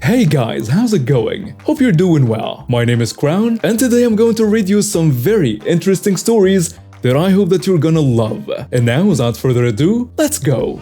Hey guys, how's it going? Hope you're doing well. My name is Crown, and today I'm going to read you some very interesting stories that I hope that you're gonna love. And now, without further ado, let's go!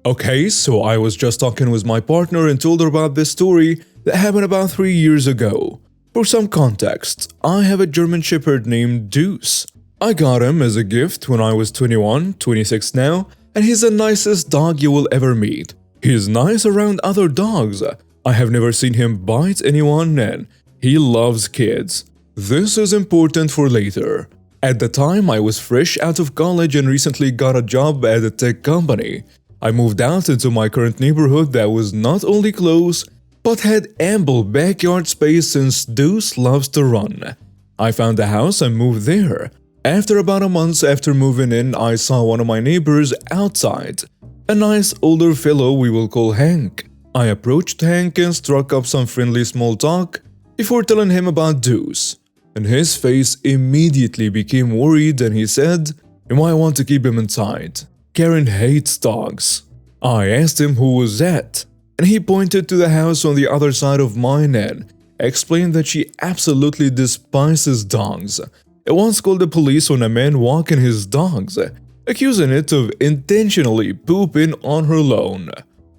Okay, so I was just talking with my partner and told her about this story that happened about 3 years ago. For some context, I have a German Shepherd named Deuce. I got him as a gift when I was 21, 26 now, and he's the nicest dog you will ever meet. He's nice around other dogs. I have never seen him bite anyone, and he loves kids. This is important for later. At the time, I was fresh out of college and recently got a job at a tech company. I moved out into my current neighborhood that was not only close, but had ample backyard space since Deuce loves to run. I found a house and moved there. After about a month after moving in, I saw one of my neighbors outside. A nice older fellow we will call Hank. I approached Hank and struck up some friendly small talk before telling him about Deuce. And his face immediately became worried and he said, "You might want to keep him inside. Karen hates dogs." I asked him who was that, and he pointed to the house on the other side of mine and explained that she absolutely despises dogs. It once called the police on a man walking his dogs, accusing it of intentionally pooping on her lawn.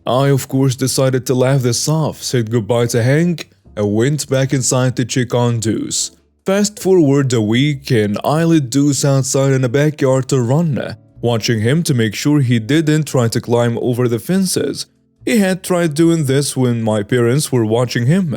I of course decided to laugh this off, said goodbye to Hank, and went back inside to check on Deuce. Fast forward a week and I let Deuce outside in the backyard to run, watching him to make sure he didn't try to climb over the fences. He had tried doing this when my parents were watching him.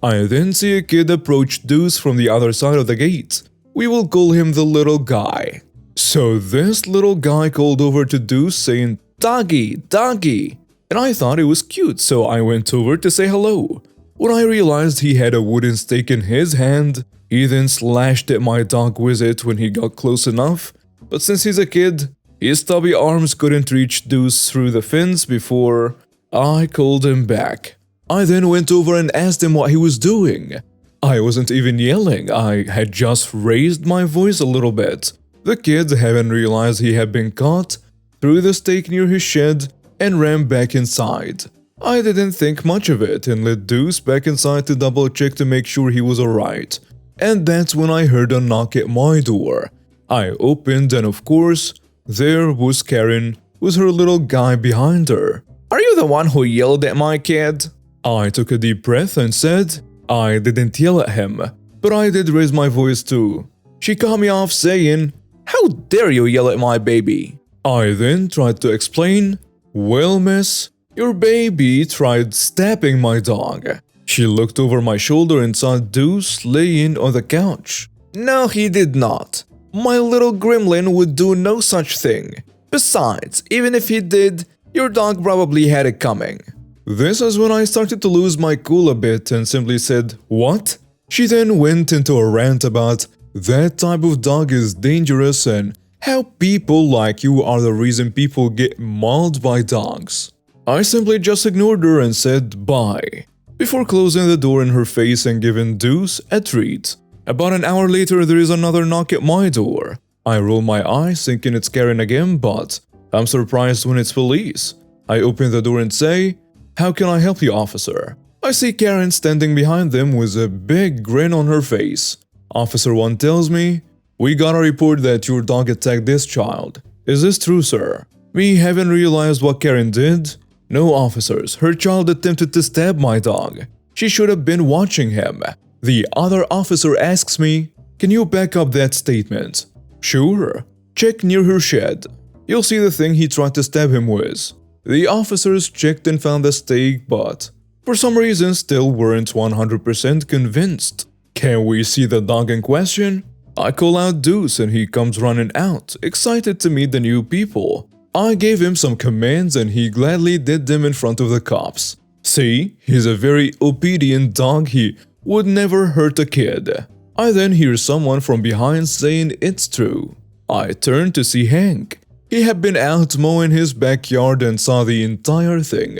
I then see a kid approach Deuce from the other side of the gate. We will call him the little guy. So this little guy called over to Deuce saying, "Doggy, doggy." And I thought it was cute, so I went over to say hello. When I realized he had a wooden stake in his hand, he then slashed at my dog with it when he got close enough. But since he's a kid, his stubby arms couldn't reach Deuce through the fence before I called him back. I then went over and asked him what he was doing. I wasn't even yelling, I had just raised my voice a little bit. The kid, having realized he had been caught, threw the stake near his shed and ran back inside. I didn't think much of it and let Deuce back inside to double check to make sure he was alright. And that's when I heard a knock at my door. I opened and of course, there was Karen with her little guy behind her. "Are you the one who yelled at my kid?" I took a deep breath and said, "I didn't yell at him, but I did raise my voice too." She cut me off saying, "How dare you yell at my baby?" I then tried to explain, "Well, miss, your baby tried stabbing my dog." She looked over my shoulder and saw Deuce laying on the couch. "No, he did not. My little gremlin would do no such thing. Besides, even if he did, your dog probably had it coming." This is when I started to lose my cool a bit and simply said, "What?" She then went into a rant about that type of dog is dangerous and how people like you are the reason people get mauled by dogs. I simply just ignored her and said bye, before closing the door in her face and giving Deuce a treat. About an hour later, there is another knock at my door. I roll my eyes thinking it's Karen again, but I'm surprised when it's police. I open the door and say, "How can I help you, officer?" I see Karen standing behind them with a big grin on her face. Officer 1 tells me, "We got a report that your dog attacked this child. Is this true, sir?" Me having realized what Karen did, "No, officers, her child attempted to stab my dog. She should have been watching him." The other officer asks me, "Can you back up that statement?" "Sure. Check near her shed. You'll see the thing he tried to stab him with." The officers checked and found the stake, but for some reason still weren't 100% convinced. "Can we see the dog in question?" I call out Deuce and he comes running out, excited to meet the new people. I gave him some commands and he gladly did them in front of the cops. See, he's a very obedient dog, he would never hurt a kid. I then hear someone from behind saying it's true. I turn to see Hank. He had been out mowing his backyard and saw the entire thing.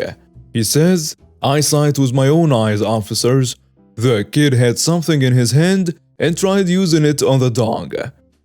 He says, "I saw it with my own eyes, officers. The kid had something in his hand and tried using it on the dog.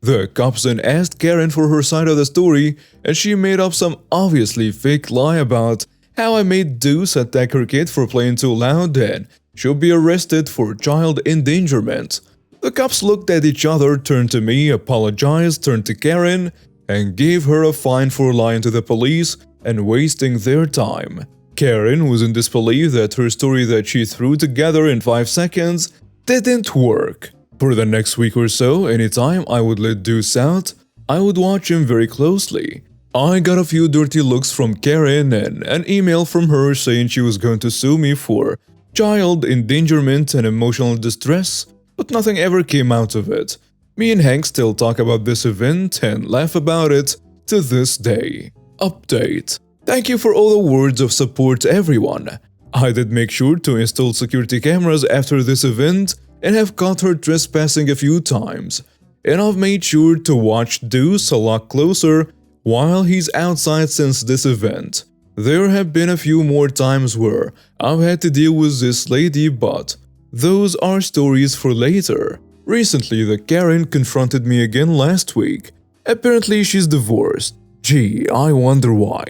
The cops then asked Karen for her side of the story, and she made up some obviously fake lie about how I made Deuce attack her kid for playing too loud and should be arrested for child endangerment. The cops looked at each other, turned to me, apologized, turned to Karen, and gave her a fine for lying to the police and wasting their time. Karen was in disbelief that her story that she threw together in 5 seconds didn't work. For the next week or so, anytime I would let Deuce out, I would watch him very closely. I got a few dirty looks from Karen and an email from her saying she was going to sue me for child endangerment and emotional distress, but nothing ever came out of it. Me and Hank still talk about this event and laugh about it to this day. Update. Thank you for all the words of support, everyone. I did make sure to install security cameras after this event and have caught her trespassing a few times. And I've made sure to watch Deuce a lot closer while he's outside since this event. There have been a few more times where I've had to deal with this lady, but those are stories for later. Recently, the Karen confronted me again last week. Apparently, she's divorced. Gee, I wonder why.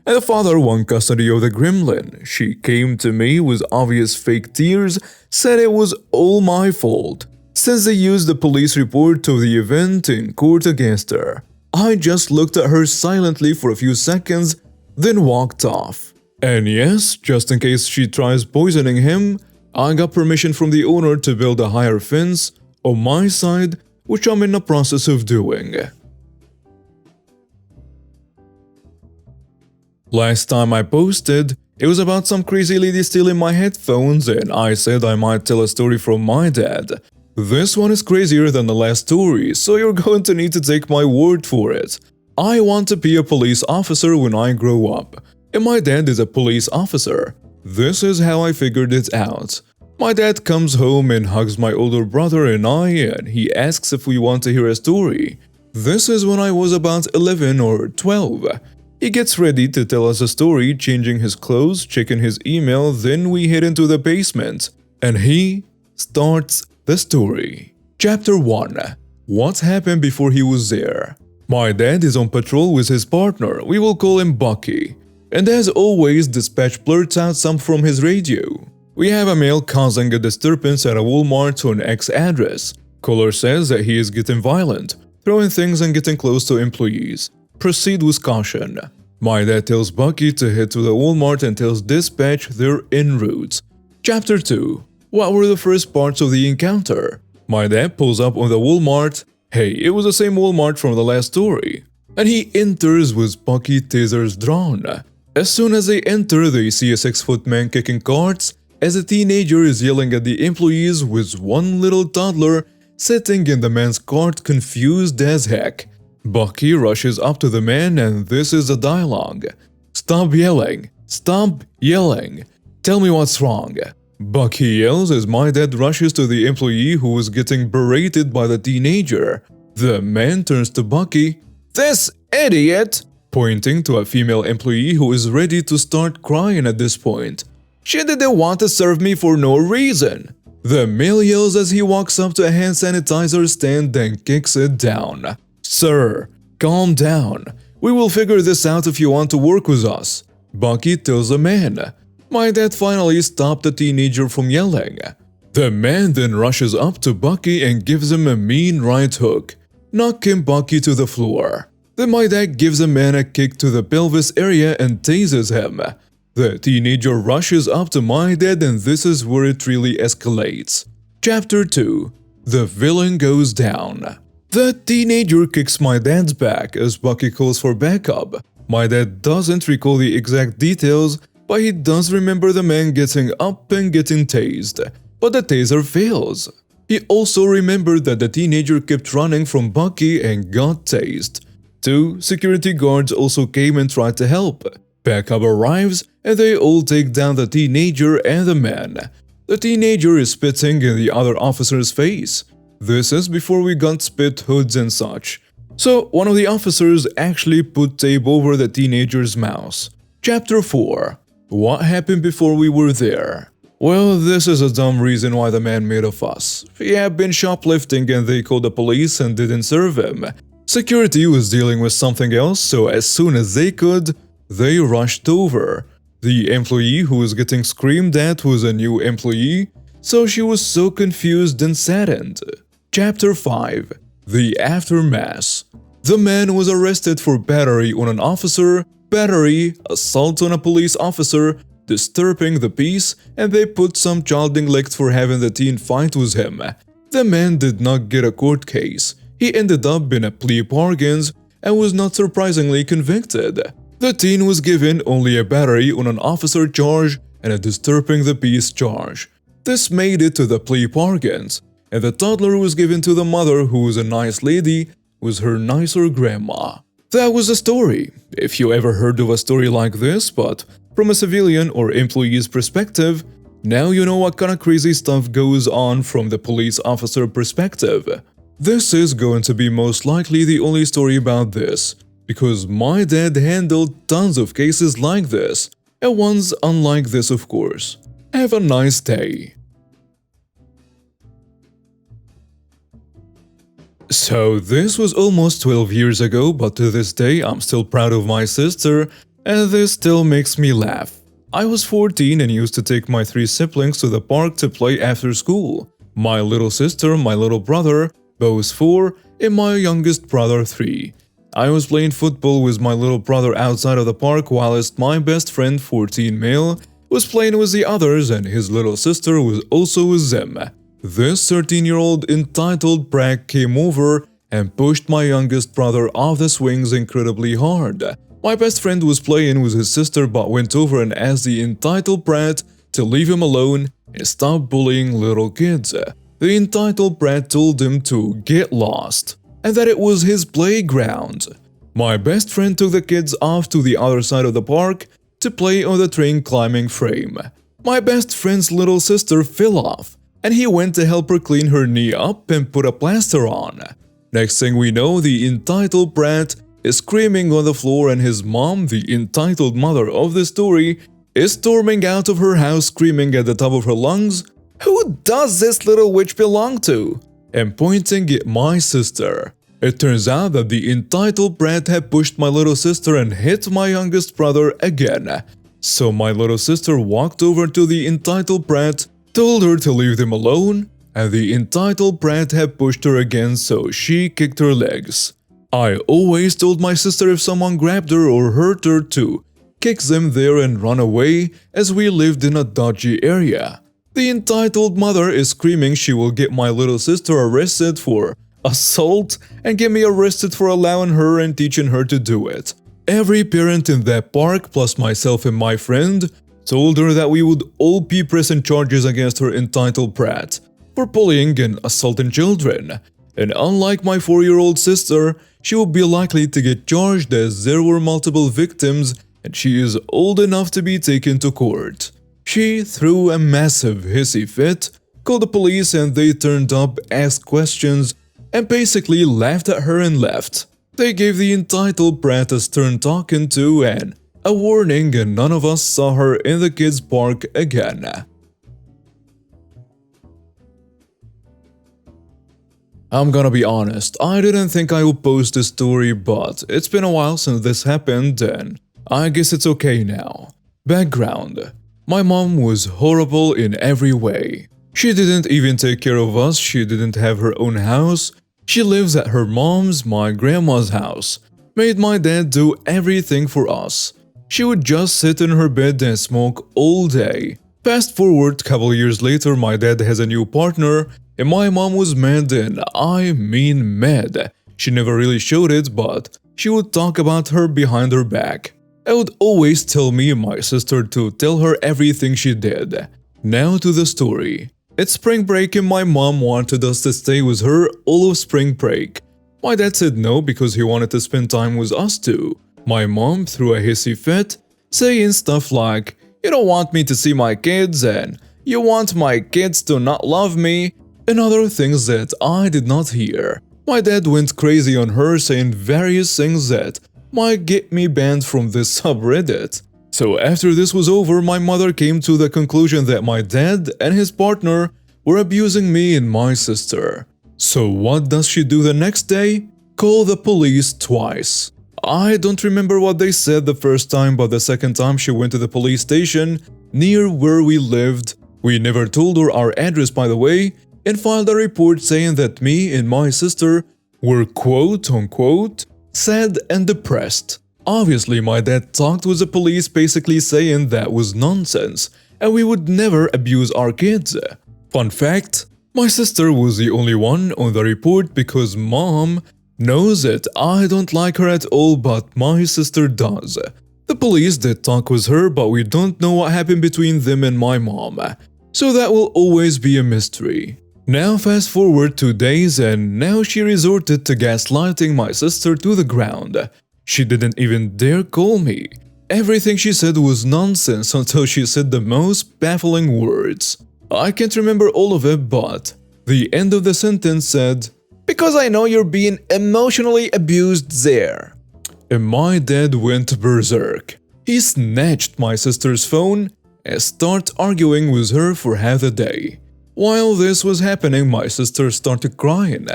And the father won custody of the gremlin. She came to me with obvious fake tears, said it was all my fault, since they used the police report of the event in court against her. I just looked at her silently for a few seconds, then walked off. And yes, just in case she tries poisoning him, I got permission from the owner to build a higher fence on my side, which I'm in the process of doing. Last time I posted, it was about some crazy lady stealing my headphones, and I said I might tell a story from my dad. This one is crazier than the last story, so you're going to need to take my word for it. I want to be a police officer when I grow up, and my dad is a police officer. This is how I figured it out. My dad comes home and hugs my older brother and I, and he asks if we want to hear a story. This is when I was about 11 or 12. He gets ready to tell us a story, changing his clothes, checking his email, then we head into the basement, and he starts the story. Chapter 1. What happened before he was there? My dad is on patrol with his partner, we will call him Bucky. And as always, dispatch blurts out some from his radio. We have a male causing a disturbance at a Walmart on X address. Caller says that he is getting violent, throwing things and getting close to employees. Proceed with caution. My dad tells Bucky to head to the Walmart and tells dispatch they're en route. Chapter 2. What were the first parts of the encounter? My dad pulls up on the Walmart. Hey, it was the same Walmart from the last story. And he enters with Bucky tasers drawn. As soon as they enter, they see a 6-foot man kicking carts as a teenager is yelling at the employees with one little toddler sitting in the man's cart confused as heck. Bucky rushes up to the man and this is the dialogue. Stop yelling. Stop yelling. Tell me what's wrong. Bucky yells as my dad rushes to the employee who is getting berated by the teenager. The man turns to Bucky. This idiot! Pointing to a female employee who is ready to start crying at this point. She didn't want to serve me for no reason. The male yells as he walks up to a hand sanitizer stand and kicks it down. Sir, calm down. We will figure this out if you want to work with us. Bucky tells the man. My dad finally stopped the teenager from yelling. The man then rushes up to Bucky and gives him a mean right hook, knocking Bucky to the floor. Then my dad gives the man a kick to the pelvis area and tases him. The teenager rushes up to my dad and this is where it really escalates. Chapter 2. The villain goes down. The teenager kicks my dad's back as Bucky calls for backup. My dad doesn't recall the exact details, but he does remember the man getting up and getting tased. But the taser fails. He also remembered that the teenager kept running from Bucky and got tased. 2 security guards also came and tried to help. Backup arrives and they all take down the teenager and the man. The teenager is spitting in the other officer's face. This is before we got spit hoods and such. So one of the officers actually put tape over the teenager's mouth. Chapter 4. What happened before we were there? Well, this is a dumb reason why the man made a fuss. He had been shoplifting and they called the police and didn't serve him. Security was dealing with something else, so as soon as they could, they rushed over. The employee who was getting screamed at was a new employee, so she was so confused and saddened. Chapter 5. The Aftermath. The man was arrested for battery on an officer, battery, assault on a police officer, disturbing the peace, and they put some child neglect for having the teen fight with him. The man did not get a court case. He ended up in a plea bargains and was not surprisingly convicted. The teen was given only a battery on an officer charge and a disturbing the peace charge. This made it to the plea bargains, and the toddler was given to the mother, who was a nice lady, with her nicer grandma. That was the story. If you ever heard of a story like this, but from a civilian or employee's perspective, now you know what kind of crazy stuff goes on from the police officer perspective. This is going to be most likely the only story about this, because my dad handled tons of cases like this, and ones unlike this, of course. Have a nice day. So this was almost 12 years ago, but to this day I'm still proud of my sister, and this still makes me laugh. I was 14 and used to take my 3 siblings to the park to play after school. My little sister, my little brother, both 4, and my youngest brother 3. I was playing football with my little brother outside of the park, whilst my best friend, 14 male, was playing with the others, and his little sister was also with them. This 13-year-old entitled brat came over and pushed my youngest brother off the swings incredibly hard. My best friend was playing with his sister but went over and asked the entitled brat to leave him alone and stop bullying little kids. The entitled brat told him to get lost and that it was his playground. My best friend took the kids off to the other side of the park to play on the train climbing frame. My best friend's little sister fell off, and he went to help her clean her knee up and put a plaster on. Next thing we know, the entitled brat is screaming on the floor, and his mom, the entitled mother of the story, is storming out of her house screaming at the top of her lungs, "Who does this little witch belong to?" and pointing at my sister. It turns out that the entitled brat had pushed my little sister and hit my youngest brother again. So my little sister walked over to the entitled brat, told her to leave them alone, and the entitled brat had pushed her again, so she kicked her legs. I always told my sister if someone grabbed her or hurt her to kick them there and run away, as we lived in a dodgy area. The entitled mother is screaming she will get my little sister arrested for assault and get me arrested for allowing her and teaching her to do it. Every parent in that park, plus myself and my friend, told her that we would all be pressing charges against her entitled brat for bullying and assaulting children. And unlike my 4-year-old sister, she would be likely to get charged as there were multiple victims and she is old enough to be taken to court. She threw a massive hissy fit, called the police, and they turned up, asked questions, and basically laughed at her and left. They gave the entitled brat a stern talking to and a warning, and none of us saw her in the kids' park again. I'm gonna be honest, I didn't think I would post this story, but it's been a while since this happened and I guess it's okay now. Background: my mom was horrible in every way. She didn't even take care of us, she didn't have her own house. She lives at her mom's, my grandma's house. Made my dad do everything for us. She would just sit in her bed and smoke all day. Fast forward couple years later, my dad has a new partner, and my mom was mad, and I mean mad. She never really showed it, but she would talk about her behind her back. I would always tell me and my sister to tell her everything she did. Now to the story. It's spring break and my mom wanted us to stay with her all of spring break. My dad said no because he wanted to spend time with us too. My mom threw a hissy fit, saying stuff like, "You don't want me to see my kids," and "You want my kids to not love me," and other things that I did not hear. My dad went crazy on her, saying various things that might get me banned from this subreddit. So after this was over, my mother came to the conclusion that my dad and his partner were abusing me and my sister. So what does she do the next day? Call the police twice. I don't remember what they said the first time, but the second time she went to the police station near where we lived. We never told her our address, by the way, and filed a report saying that me and my sister were quote-unquote sad and depressed. Obviously, my dad talked with the police basically saying that was nonsense and we would never abuse our kids. Fun fact, my sister was the only one on the report because mom knows it. I don't like her at all, but my sister does. The police did talk with her, but we don't know what happened between them and my mom. So that will always be a mystery. Now fast forward 2 days and now she resorted to gaslighting my sister to the ground. She didn't even dare call me. Everything she said was nonsense until she said the most baffling words. I can't remember all of it, but the end of the sentence said, "Because I know you're being emotionally abused there." And my dad went berserk. He snatched my sister's phone and started arguing with her for half the day. While this was happening, my sister started crying.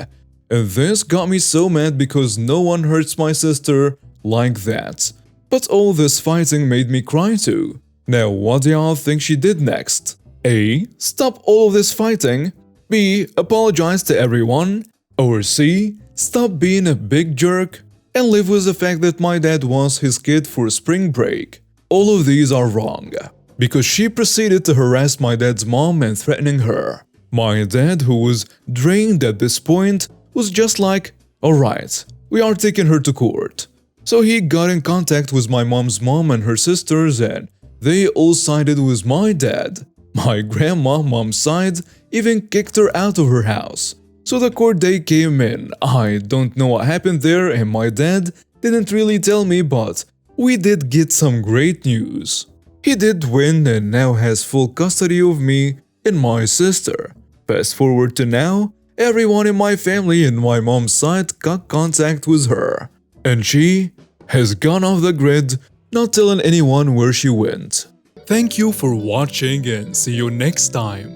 And this got me so mad because no one hurts my sister like that. But all this fighting made me cry too. Now what do y'all think she did next? A. Stop all of this fighting. B. Apologize to everyone. Or C. Stop being a big jerk and live with the fact that my dad wants his kid for spring break. All of these are wrong, because she proceeded to harass my dad's mom and threatening her. My dad, who was drained at this point, was just like, "Alright, we are taking her to court." So he got in contact with my mom's mom and her sisters and they all sided with my dad. My grandma, mom's side, even kicked her out of her house. So the court day came in. I don't know what happened there and my dad didn't really tell me, but we did get some great news. He did win and now has full custody of me and my sister. Fast forward to now, everyone in my family and my mom's side got contact with her. And she has gone off the grid, not telling anyone where she went. Thank you for watching and see you next time.